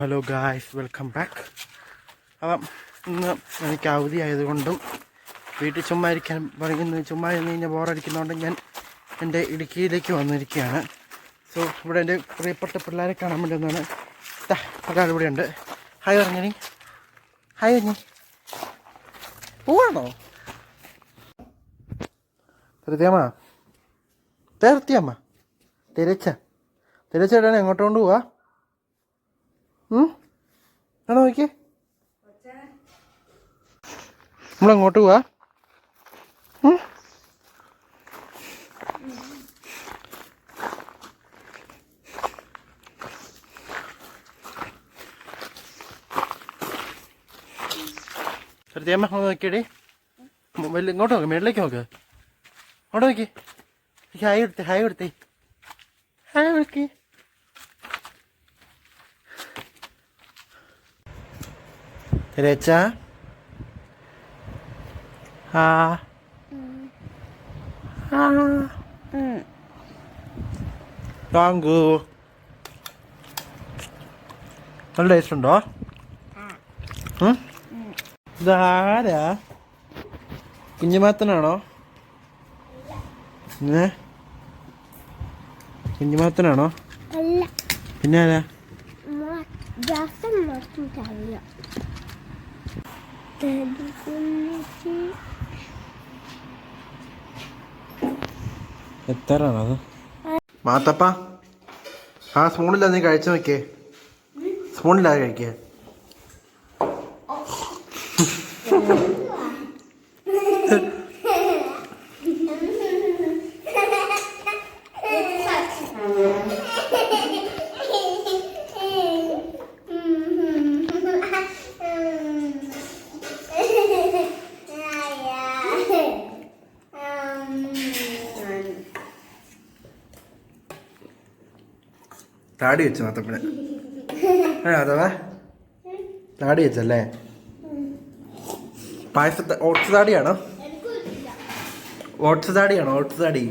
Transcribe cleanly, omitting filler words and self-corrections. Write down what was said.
Hello guys, welcome back. അപ്പം ഇന്ന് എനിക്ക് അവധി ആയതുകൊണ്ടും വീട്ടിൽ ചുമ്മാ ഇരിക്കാൻ പറയുന്നത് ചുമ്മാ ഇരുന്ന് കഴിഞ്ഞാൽ ബോറടിക്കുന്നതുകൊണ്ടും ഞാൻ എൻ്റെ ഇടുക്കിയിലേക്ക് വന്നിരിക്കുകയാണ്. സോ ഇവിടെ എൻ്റെ പ്രിയപ്പെട്ട പിള്ളേരെ കാണാൻ വേണ്ടി ഒന്നാണ്. ഒരാൾ ഇവിടെ ഉണ്ട്. ഹായ് പറഞ്ഞി, ഹായ് പറഞ്ഞി. പോവാണോ തെരത്തിയമ്മ? തെരത്തിയമ്മ തിരച്ചേട്ടാണ് എങ്ങോട്ട് കൊണ്ട് പോവാ? ആണോ നോക്കിയേ, നമ്മളെങ്ങോട്ട് പോവാ? സത്യമ നോക്കിയടി, ഇങ്ങോട്ട് നോക്ക്, മേളിലേക്ക് നോക്ക്, അങ്ങോട്ട് നോക്കി. ഹായ് കൊടുത്തേ, ഹായ് കൊടുത്തേ, ഹായ് കൊടുക്കേ. തെരേച്ച താങ്കു. നല്ല ടേസ്റ്റ് ഉണ്ടോ? ഇതാരാ? കുഞ്ഞുമാത്തനാണോ? കുഞ്ഞുമാത്തനാണോ? പിന്നെ ആരാ? എത്രയാണത്? മാത്തപ്പ, ആ സ്പൂണില്ല, നീ കഴിച്ചു നോക്കിയേ. സ്പൂണില്ലാതെ കഴിക്കേ. താടി വെച്ചു മാത്തപ്പന്. അഥവാ താടി വെച്ചല്ലേ? പായസത്തെ ഓട്സ് താടിയാണോ? ഓട്സ് താടിയാണോ? ഓട്സ് താടി